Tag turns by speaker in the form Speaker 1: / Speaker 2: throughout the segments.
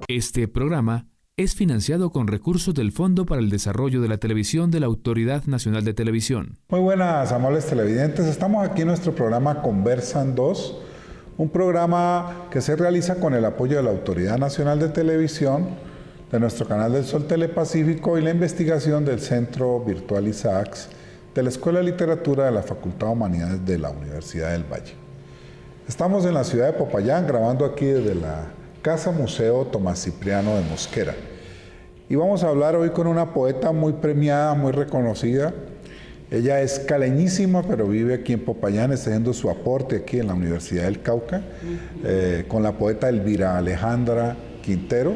Speaker 1: Este programa es financiado con recursos del Fondo para el Desarrollo de la Televisión de la Autoridad Nacional de Televisión.
Speaker 2: Muy buenas, amables televidentes. Estamos aquí en nuestro programa Conversan 2, un programa que se realiza con el apoyo de la Autoridad Nacional de Televisión, de nuestro canal del Sol Telepacífico y la investigación del Centro Virtual Isaacs de la Escuela de Literatura de la Facultad de Humanidades de la Universidad del Valle. Estamos en la ciudad de Popayán, grabando aquí desde la Casa Museo Tomás Cipriano de Mosquera. Y vamos a hablar hoy con una poeta muy premiada, muy reconocida. Ella es caleñísima, pero vive aquí en Popayán, está haciendo su aporte aquí en la Universidad del Cauca, con la poeta Elvira Alejandra Quintero,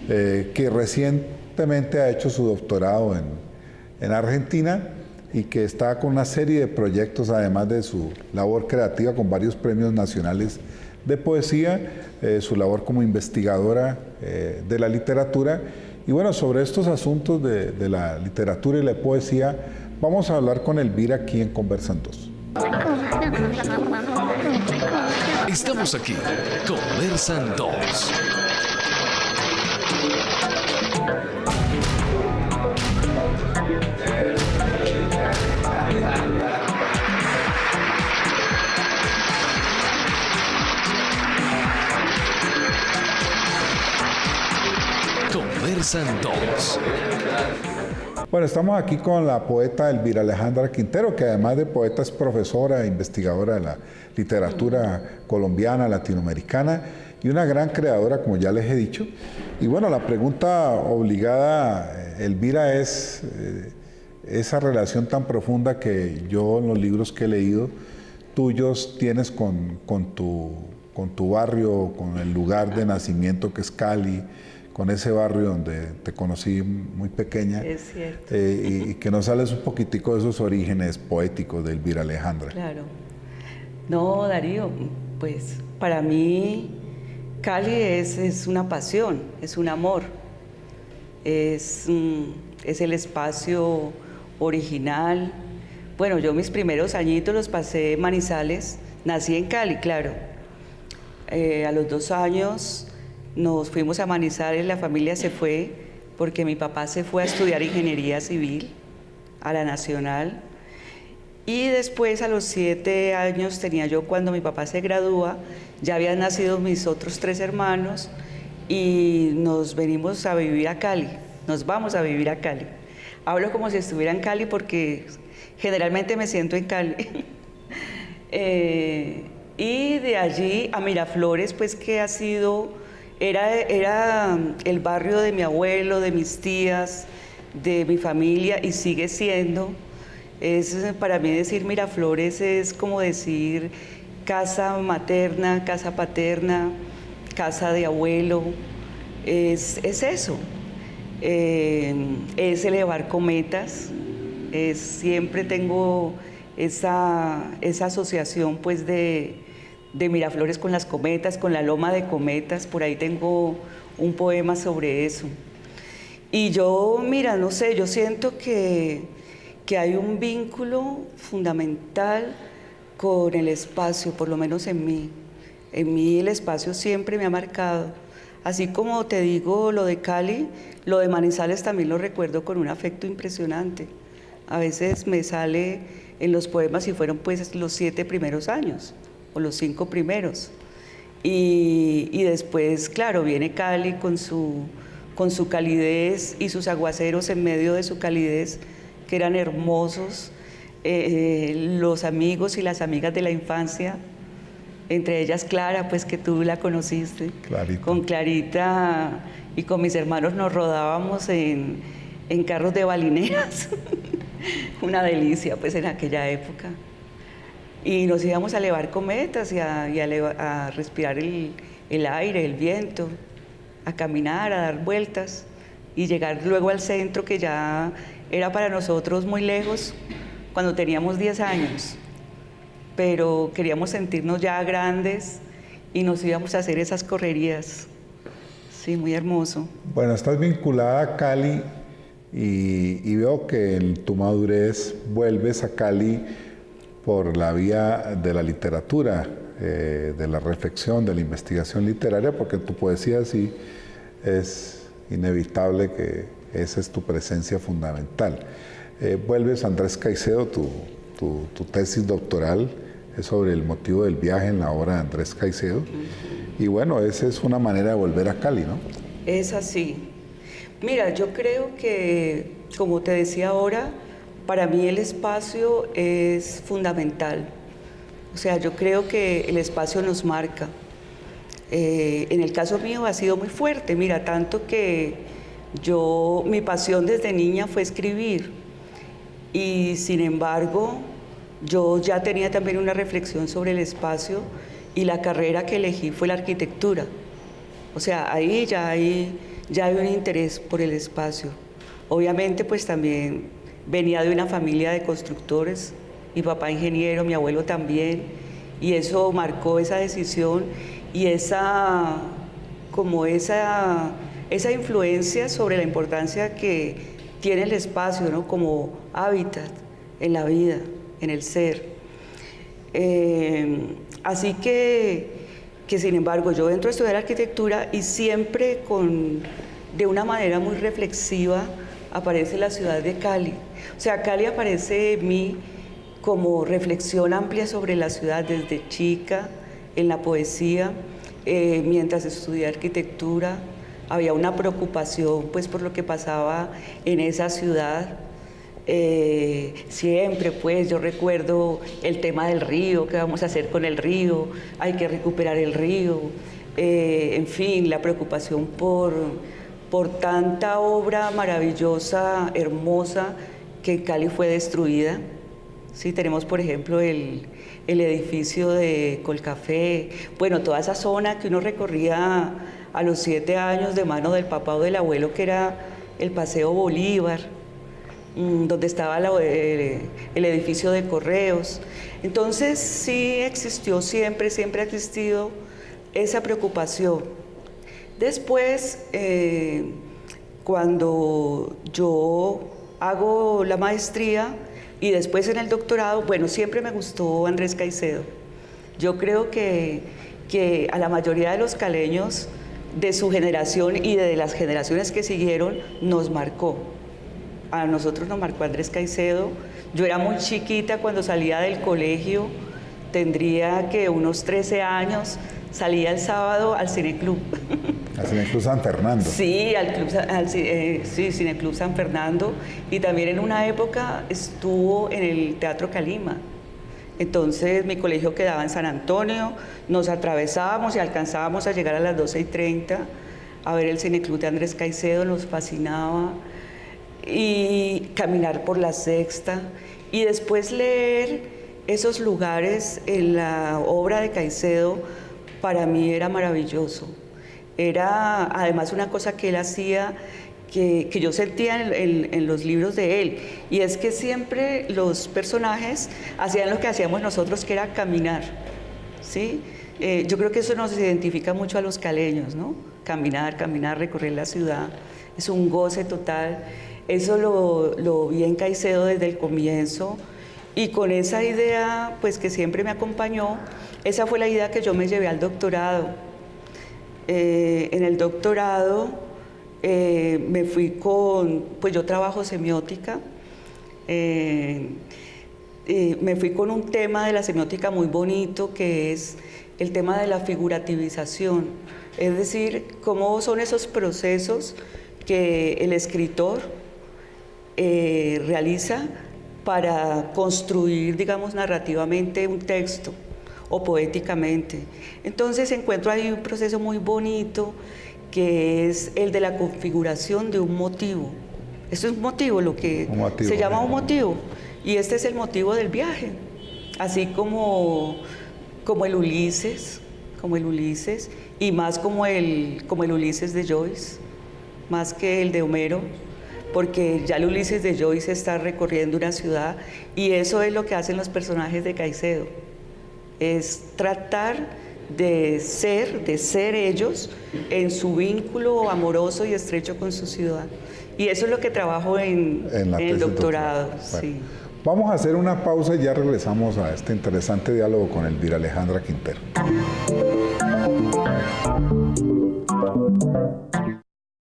Speaker 2: que recientemente ha hecho su doctorado en Argentina y que está con una serie de proyectos, además de su labor creativa con varios premios nacionales de poesía, su labor como investigadora de la literatura. Y bueno, sobre estos asuntos de la literatura y la poesía, vamos a hablar con Elvira aquí en Conversan 2.
Speaker 3: Estamos aquí, Conversan 2. Conversan 2.
Speaker 2: Bueno, estamos aquí con la poeta Elvira Alejandra Quintero, que además de poeta es profesora e investigadora de la literatura colombiana, latinoamericana y una gran creadora, como ya les he dicho. Y bueno, la pregunta obligada, Elvira, es esa relación tan profunda que yo en los libros que he leído tuyos tienes con tu barrio, con el lugar de nacimiento que es Cali, con ese barrio donde te conocí muy pequeña.
Speaker 4: Es cierto.
Speaker 2: Y que nos sales un poquitico de esos orígenes poéticos de Elvira Alejandra.
Speaker 4: Claro. No, Darío, pues para mí Cali es una pasión, es un amor, es el espacio original. Bueno, yo mis primeros añitos los pasé en Manizales, nací en Cali, claro. A los 2 años nos fuimos a Manizales, la familia se fue porque mi papá se fue a estudiar ingeniería civil a la Nacional. Y después, a los 7 años tenía yo cuando mi papá se gradúa, ya habían nacido mis otros 3 hermanos y nos venimos a vivir a Cali, nos vamos a vivir a Cali. Hablo como si estuviera en Cali porque generalmente me siento en Cali. Y de allí a Miraflores, pues que ha sido, era el barrio de mi abuelo, de mis tías, de mi familia y sigue siendo. Para mí decir Miraflores es como decir casa materna, casa paterna, casa de abuelo, es eso. Es elevar cometas, siempre tengo esa asociación pues de Miraflores con las cometas, con la loma de cometas, por ahí tengo un poema sobre eso. Y yo, mira, no sé, yo siento que hay un vínculo fundamental con el espacio, por lo menos en mí. En mí el espacio siempre me ha marcado. Así como te digo lo de Cali, lo de Manizales también lo recuerdo con un afecto impresionante. A veces me sale en los poemas si fueron pues los 7 primeros años o los 5 primeros. Y después, claro, viene Cali con su calidez y sus aguaceros en medio de su calidez, que eran hermosos, los amigos y las amigas de la infancia, entre ellas Clara, pues que tú la conociste.
Speaker 2: Clarita.
Speaker 4: Con Clarita y con mis hermanos nos rodábamos en carros de balineras, una delicia pues en aquella época. Y nos íbamos a elevar cometas y a respirar el aire, el viento, a caminar, a dar vueltas y llegar luego al centro, que ya era para nosotros muy lejos cuando teníamos 10 años, pero queríamos sentirnos ya grandes y nos íbamos a hacer esas correrías. Sí, muy hermoso.
Speaker 2: Bueno, estás vinculada a Cali y veo que en tu madurez vuelves a Cali por la vía de la literatura. de la reflexión, de la investigación literaria, porque tu poesía sí es inevitable que esa es tu presencia fundamental. Vuelves, Andrés Caicedo, tu tesis doctoral es sobre el motivo del viaje en la obra de Andrés Caicedo. Y bueno, esa es una manera de volver a Cali, ¿no?
Speaker 4: Es así. Mira, yo creo que, como te decía ahora, para mí el espacio es fundamental. O sea, yo creo que el espacio nos marca. En el caso mío ha sido muy fuerte, mira, tanto que mi pasión desde niña fue escribir. Y sin embargo, yo ya tenía también una reflexión sobre el espacio y la carrera que elegí fue la arquitectura. O sea, ahí ya hay un interés por el espacio. Obviamente, pues también venía de una familia de constructores, mi papá ingeniero, mi abuelo también, y eso marcó esa decisión y esa influencia sobre la importancia que tiene el espacio, ¿no? Como hábitat en la vida, en el ser. Así que sin embargo yo entro a estudiar arquitectura y siempre de una manera muy reflexiva aparece la ciudad de Cali. O sea, Cali aparece en mí como reflexión amplia sobre la ciudad desde chica, en la poesía, mientras estudié arquitectura. Había una preocupación pues por lo que pasaba en esa ciudad. Siempre pues yo recuerdo el tema del río, qué vamos a hacer con el río, hay que recuperar el río, en fin, la preocupación por tanta obra maravillosa, hermosa, que en Cali fue destruida. Sí, tenemos por ejemplo el edificio de Colcafé, bueno, toda esa zona que uno recorría a los 7 años de mano del papá o del abuelo, que era el Paseo Bolívar, donde estaba el edificio de correos. Entonces sí existió siempre ha existido esa preocupación. Después, cuando yo hago la maestría y después en el doctorado, bueno, siempre me gustó Andrés Caicedo. Yo creo que a la mayoría de los caleños de su generación y de las generaciones que siguieron nos marcó. A nosotros nos marcó Andrés Caicedo. Yo era muy chiquita cuando salía del colegio, tendría que unos 13 años, salía el sábado al Cineclub.
Speaker 2: Al Cineclub San Fernando.
Speaker 4: Sí, sí, Cineclub San Fernando, y también en una época estuvo en el Teatro Calima. Entonces mi colegio quedaba en San Antonio, nos atravesábamos y alcanzábamos a llegar a las 12:30 a ver el Cineclub de Andrés Caicedo, nos fascinaba. Y caminar por la Sexta y después leer esos lugares en la obra de Caicedo, para mí era maravilloso. Era además una cosa que él hacía que yo sentía en los libros de él, y es que siempre los personajes hacían lo que hacíamos nosotros, que era caminar, ¿sí? Yo creo que eso nos identifica mucho a los caleños, ¿no? Caminar, recorrer la ciudad, es un goce total. Eso lo vi en Caicedo desde el comienzo, y con esa idea pues que siempre me acompañó, esa fue la idea que yo me llevé al doctorado. En el doctorado me fui pues yo trabajo semiótica, me fui con un tema de la semiótica muy bonito, que es el tema de la figurativización, es decir, cómo son esos procesos que el escritor realiza para construir, digamos, narrativamente un texto o poéticamente. Entonces encuentro ahí un proceso muy bonito, que es el de la configuración de un motivo. Esto es un motivo, lo que se llama un motivo, y este es el motivo del viaje, así como el Ulises, y más como el Ulises de Joyce, más que el de Homero, porque ya el Ulises de Joyce está recorriendo una ciudad, y eso es lo que hacen los personajes de Caicedo, es tratar de ser ellos en su vínculo amoroso y estrecho con su ciudad. Y eso es lo que trabajo en el doctorado.
Speaker 2: Bueno,
Speaker 4: sí.
Speaker 2: Vamos a hacer una pausa y ya regresamos a este interesante diálogo con Elvira Alejandra Quintero.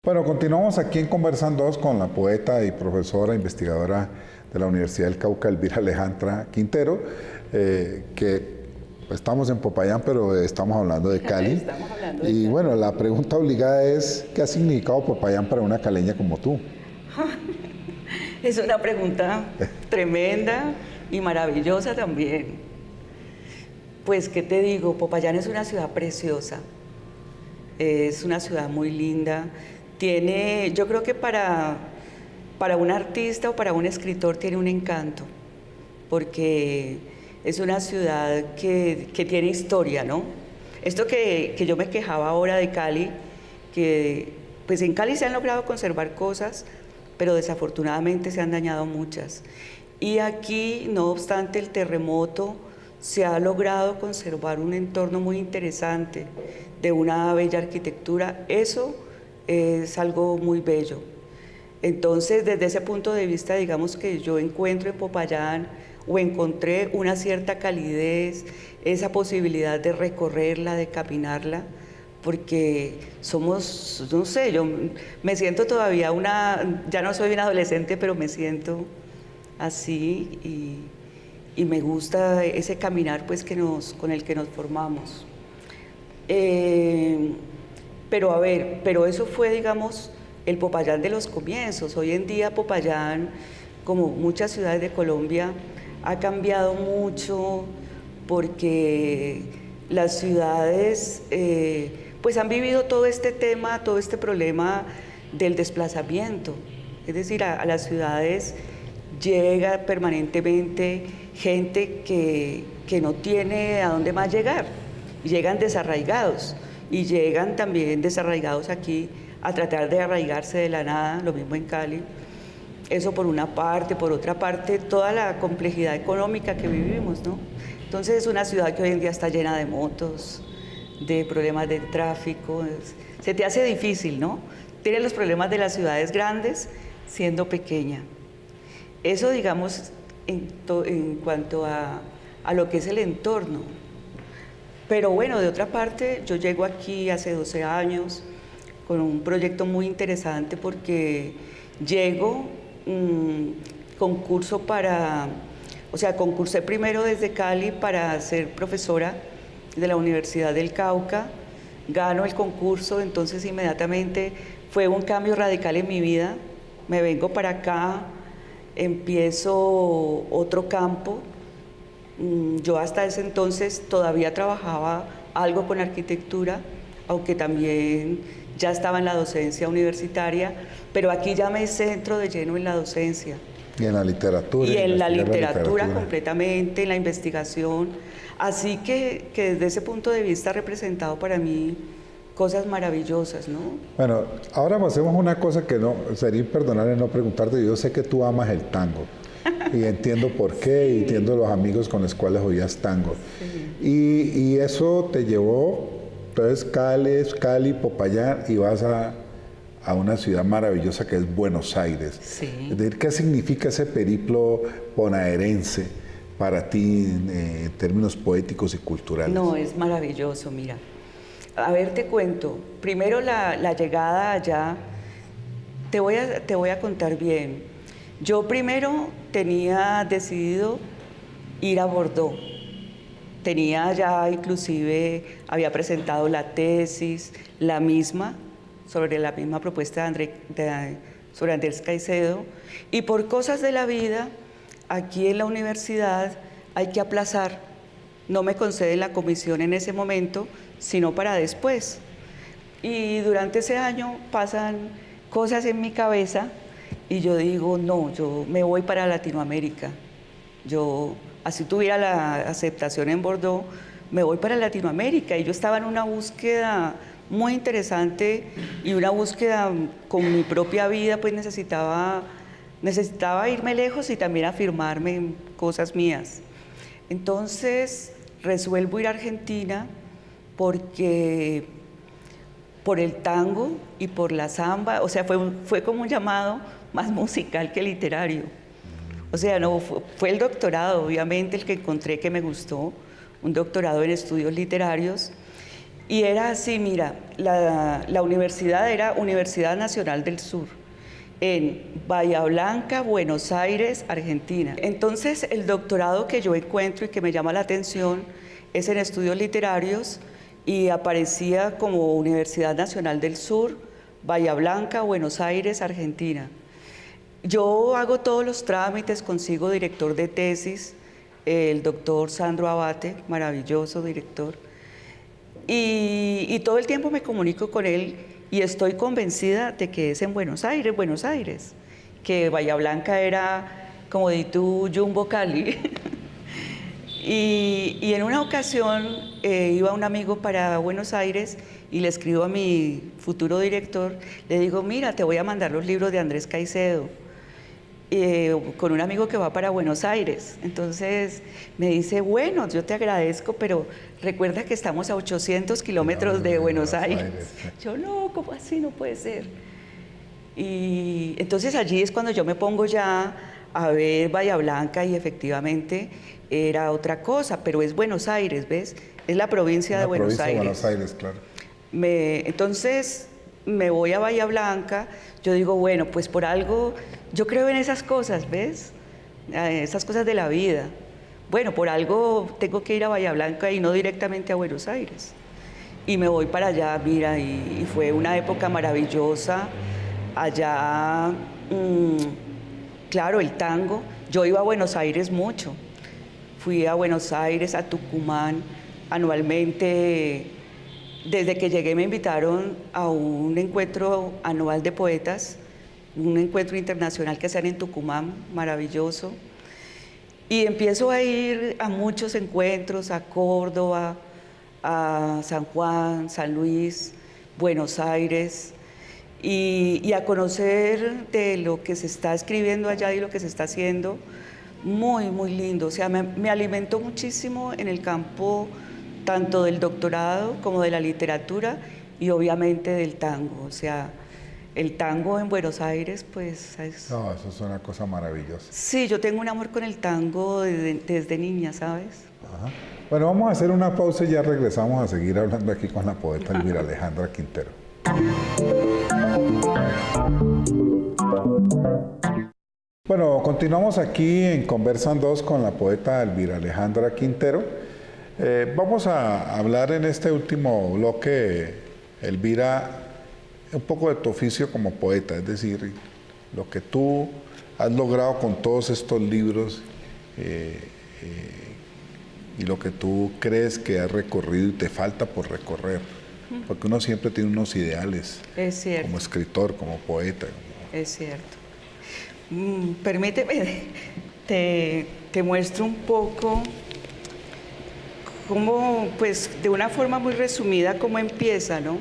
Speaker 2: Bueno, continuamos aquí en Conversando 2 con la poeta y profesora investigadora de la Universidad del Cauca, Elvira Alejandra Quintero, que estamos en Popayán, pero estamos hablando de Cali.
Speaker 4: Estamos hablando de
Speaker 2: y
Speaker 4: Cali.
Speaker 2: bueno, la pregunta obligada es, ¿qué ha significado Popayán para una caleña como tú?
Speaker 4: Es una pregunta tremenda y maravillosa también. Pues, ¿qué te digo? Popayán es una ciudad preciosa, es una ciudad muy linda. Tiene, yo creo que para un artista o para un escritor tiene un encanto, porque es una ciudad que tiene historia, ¿no? Esto que yo me quejaba ahora de Cali, que pues en Cali se han logrado conservar cosas, pero desafortunadamente se han dañado muchas. Y aquí, no obstante el terremoto, se ha logrado conservar un entorno muy interesante, de una bella arquitectura. Eso es algo muy bello. Entonces, desde ese punto de vista, digamos que yo encuentro en Popayán, o encontré una cierta calidez, esa posibilidad de recorrerla, de caminarla, porque somos, no sé, yo me siento todavía ya no soy una adolescente, pero me siento así y me gusta ese caminar pues con el que nos formamos. Pero a ver, pero eso fue, digamos, el Popayán de los comienzos. Hoy en día Popayán, como muchas ciudades de Colombia, ha cambiado mucho porque las ciudades pues han vivido todo este tema, todo este problema del desplazamiento. Es decir, a las ciudades llega permanentemente gente que no tiene a dónde más llegar, y llegan desarraigados, y llegan también desarraigados aquí a tratar de arraigarse de la nada, lo mismo en Cali. Eso por una parte, por otra parte, toda la complejidad económica que vivimos, ¿no? Entonces es una ciudad que hoy en día está llena de motos, de problemas de tráfico, se te hace difícil, ¿no? Tienes los problemas de las ciudades grandes siendo pequeña. Eso, digamos, en cuanto a lo que es el entorno. Pero bueno, de otra parte, yo llego aquí hace 12 años con un proyecto muy interesante porque llego, concursé primero desde Cali para ser profesora de la Universidad del Cauca, gano el concurso, entonces inmediatamente fue un cambio radical en mi vida, me vengo para acá, empiezo otro campo. Yo hasta ese entonces todavía trabajaba algo con arquitectura, aunque también ya estaba en la docencia universitaria, pero aquí ya me centro de lleno en la docencia.
Speaker 2: Y en la literatura.
Speaker 4: Y en la literatura completamente, en la investigación. Así que desde ese punto de vista ha representado para mí cosas maravillosas, ¿no?
Speaker 2: Bueno, ahora hacemos una cosa que no, sería imperdonable no preguntarte. Yo sé que tú amas el tango. Y entiendo por qué, y entiendo los amigos con los cuales oías tango. Sí. Y eso te llevó, entonces Cali, Popayán, y vas a una ciudad maravillosa que es Buenos Aires.
Speaker 4: Sí.
Speaker 2: Es decir, ¿qué significa ese periplo bonaerense para ti en términos poéticos y culturales?
Speaker 4: No, es maravilloso, mira. A ver, te cuento. Primero la llegada allá, te voy a contar bien. Yo primero tenía decidido ir a Bordeaux. Tenía ya había presentado la tesis, sobre la misma propuesta sobre Andrés Caicedo. Y por cosas de la vida, aquí en la universidad hay que aplazar. No me conceden la comisión en ese momento, sino para después. Y durante ese año pasan cosas en mi cabeza y yo digo, no, yo me voy para Latinoamérica. Yo, así tuviera la aceptación en Bordeaux, me voy para Latinoamérica. Y yo estaba en una búsqueda muy interesante y una búsqueda con mi propia vida, pues necesitaba irme lejos y también afirmarme en cosas mías. Entonces resuelvo ir a Argentina porque por el tango y por la samba, o sea, fue como un llamado más musical que literario. O sea, no, fue el doctorado, obviamente, el que encontré que me gustó, un doctorado en estudios literarios. Y era así, mira, la universidad era Universidad Nacional del Sur, en Bahía Blanca, Buenos Aires, Argentina. Entonces, el doctorado que yo encuentro y que me llama la atención es en estudios literarios y aparecía como Universidad Nacional del Sur, Bahía Blanca, Buenos Aires, Argentina. Yo hago todos los trámites, consigo director de tesis, el doctor Sandro Abate, maravilloso director, y todo el tiempo me comunico con él y estoy convencida de que es en Buenos Aires, que Bahía Blanca era, como di tú, Jumbo Cali. Y en una ocasión iba un amigo para Buenos Aires y le escribo a mi futuro director, le digo, mira, te voy a mandar los libros de Andrés Caicedo, con un amigo que va para Buenos Aires. Entonces me dice, bueno, yo te agradezco, pero recuerda que estamos a 800 kilómetros de Buenos Aires. Yo, no, ¿cómo así? No puede ser. Y entonces allí es cuando yo me pongo ya a ver Bahía Blanca y efectivamente era otra cosa, pero es Buenos Aires, ¿ves? Es la provincia de Buenos Aires.
Speaker 2: Buenos Aires, claro.
Speaker 4: Entonces me voy a Bahía Blanca, yo digo, bueno, pues por algo, yo creo en esas cosas, ¿ves? Esas cosas de la vida. Bueno, por algo tengo que ir a Bahía Blanca y no directamente a Buenos Aires. Y me voy para allá, mira, y fue una época maravillosa. Allá, claro, el tango. Yo iba a Buenos Aires mucho. Fui a Buenos Aires, a Tucumán, anualmente. Desde que llegué me invitaron a un encuentro anual de poetas, un encuentro internacional que hacían en Tucumán, maravilloso. Y empiezo a ir a muchos encuentros, a Córdoba, a San Juan, San Luis, Buenos Aires, y a conocer de lo que se está escribiendo allá y lo que se está haciendo, muy, muy lindo. O sea, me alimentó muchísimo en el campo tanto del doctorado como de la literatura y obviamente del tango. O sea, el tango en Buenos Aires, pues es...
Speaker 2: No, eso es una cosa maravillosa.
Speaker 4: Sí, yo tengo un amor con el tango desde niña, ¿sabes?
Speaker 2: Ajá. Bueno, vamos a hacer una pausa y ya regresamos a seguir hablando aquí con la poeta Elvira Alejandra Quintero. Bueno, continuamos aquí en Conversan 2 con la poeta Elvira Alejandra Quintero. Vamos a hablar en este último bloque, Elvira, un poco de tu oficio como poeta, es decir, lo que tú has logrado con todos estos libros y lo que tú crees que has recorrido y te falta por recorrer, porque uno siempre tiene unos ideales,
Speaker 4: es cierto,
Speaker 2: como escritor, como poeta.
Speaker 4: Es cierto. Permíteme, te muestro un poco cómo, pues de una forma muy resumida, cómo empieza, ¿no?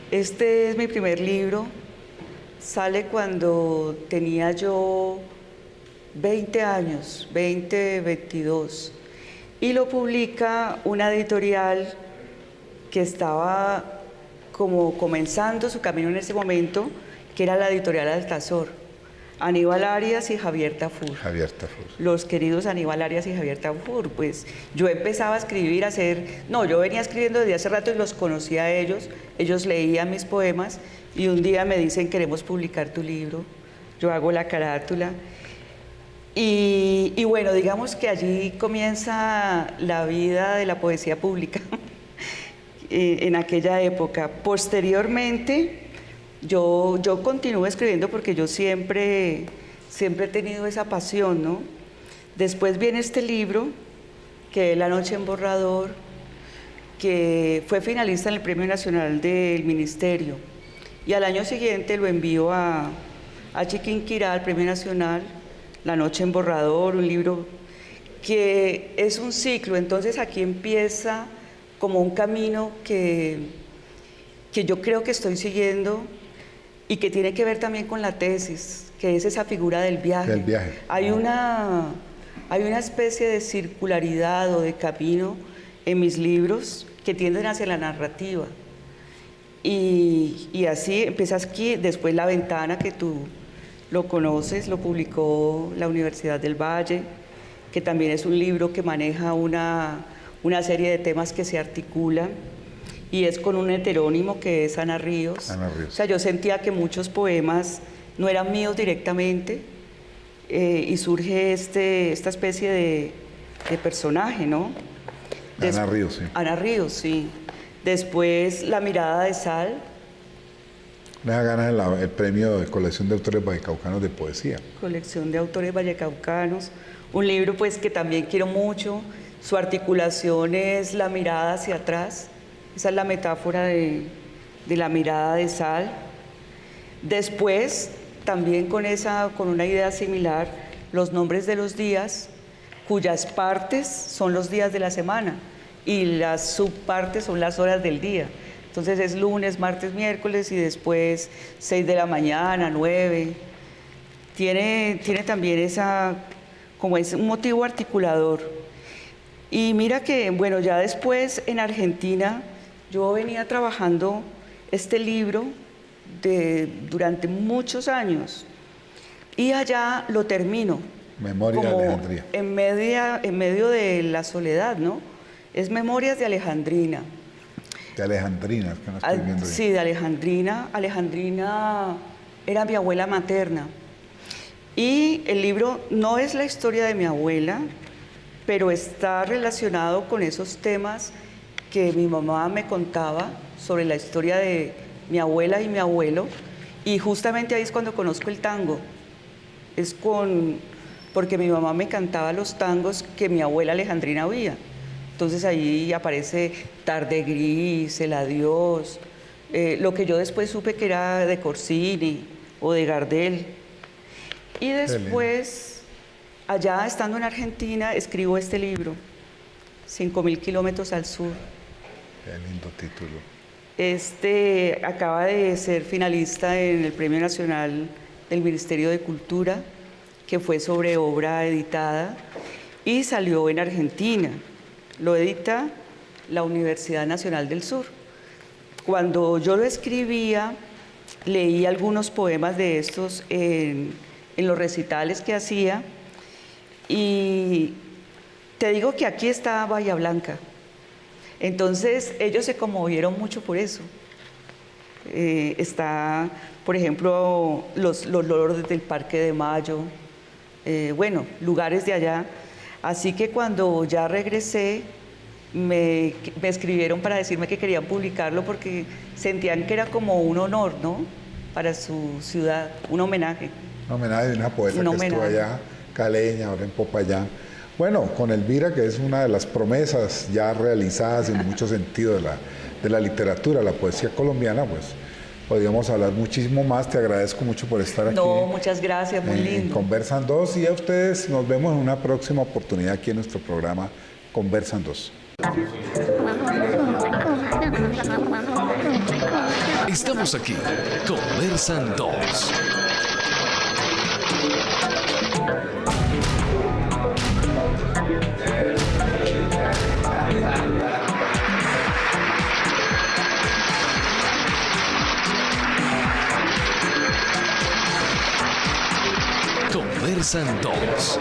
Speaker 4: Este es mi primer libro, sale cuando tenía yo 20 años, 20, 22, y lo publica una editorial que estaba como comenzando su camino en ese momento, que era la editorial Altazor. Aníbal Arias y Javier Tafur.
Speaker 2: Javier Tafur.
Speaker 4: Los queridos Aníbal Arias y Javier Tafur. Pues yo empezaba a escribir, yo venía escribiendo desde hace rato y los conocía a ellos. Ellos leían mis poemas y un día me dicen, queremos publicar tu libro. Yo hago la carátula. Y bueno, digamos que allí comienza la vida de la poesía pública en aquella época. Posteriormente, yo continúo escribiendo porque yo siempre he tenido esa pasión, ¿no? Después viene este libro, que es La noche en borrador, que fue finalista en el Premio Nacional del Ministerio. Y al año siguiente lo envío a Chiquinquirá, al Premio Nacional, La noche en borrador, un libro que es un ciclo. Entonces aquí empieza como un camino que yo creo que estoy siguiendo y que tiene que ver también con la tesis, que es esa figura del viaje.
Speaker 2: Del viaje.
Speaker 4: Hay una especie de circularidad o de camino en mis libros que tienden hacia la narrativa. Y así empiezas aquí, después La ventana que tú lo conoces, lo publicó la Universidad del Valle, que también es un libro que maneja una serie de temas que se articulan, y es con un heterónimo que es Ana Ríos.
Speaker 2: Ana Ríos.
Speaker 4: O sea, yo sentía que muchos poemas no eran míos directamente, y surge esta especie de personaje, ¿no?
Speaker 2: Ana Ríos, sí.
Speaker 4: Ana Ríos, sí. Después, La mirada de sal.
Speaker 2: Me da ganas el premio de colección de autores vallecaucanos de poesía.
Speaker 4: Colección de autores vallecaucanos. Un libro pues que también quiero mucho. Su articulación es la mirada hacia atrás. Esa es la metáfora de la mirada de sal. Después, también con una idea similar, Los nombres de los días, cuyas partes son los días de la semana y las subpartes son las horas del día. Entonces es lunes, martes, miércoles y después 6 de la mañana, 9. Tiene también como es un motivo articulador. Y mira que, bueno, ya después en Argentina yo venía trabajando este libro durante muchos años y allá lo termino.
Speaker 2: Memoria de Alejandría.
Speaker 4: En medio de la soledad, ¿no? Es Memorias de Alejandrina.
Speaker 2: De Alejandrina, es que no estoy viendo bien.
Speaker 4: Sí, de Alejandrina. Alejandrina era mi abuela materna. Y el libro no es la historia de mi abuela, pero está relacionado con esos temas que mi mamá me contaba sobre la historia de mi abuela y mi abuelo. Y justamente ahí es cuando conozco el tango. Porque mi mamá me cantaba los tangos que mi abuela Alejandrina oía. Entonces ahí aparece Tarde Gris, El Adiós, lo que yo después supe que era de Corsini o de Gardel. Y después, allá estando en Argentina, escribo este libro, 5.000 kilómetros al sur.
Speaker 2: Qué lindo título.
Speaker 4: Acaba de ser finalista en el Premio Nacional del Ministerio de Cultura, que fue sobre obra editada, y salió en Argentina. Lo edita la Universidad Nacional del Sur. Cuando yo lo escribía, leí algunos poemas de estos en los recitales que hacía, y te digo que aquí está Bahía Blanca. Entonces ellos se conmovieron mucho por eso. Está, por ejemplo, los loros del Parque de Mayo, bueno, lugares de allá. Así que cuando ya regresé, me escribieron para decirme que querían publicarlo porque sentían que era como un honor, ¿no? Para su ciudad, un homenaje.
Speaker 2: Un homenaje de una poeta que estuvo allá, caleña, ahora en Popayán. Bueno, con Elvira, que es una de las promesas ya realizadas en muchos sentidos de la literatura, la poesía colombiana, pues podríamos hablar muchísimo más. Te agradezco mucho por estar aquí.
Speaker 4: No, muchas gracias, muy lindo.
Speaker 2: En Conversan 2, y a ustedes nos vemos en una próxima oportunidad aquí en nuestro programa Conversan 2.
Speaker 3: Estamos aquí, Conversan 2. Conversan 2.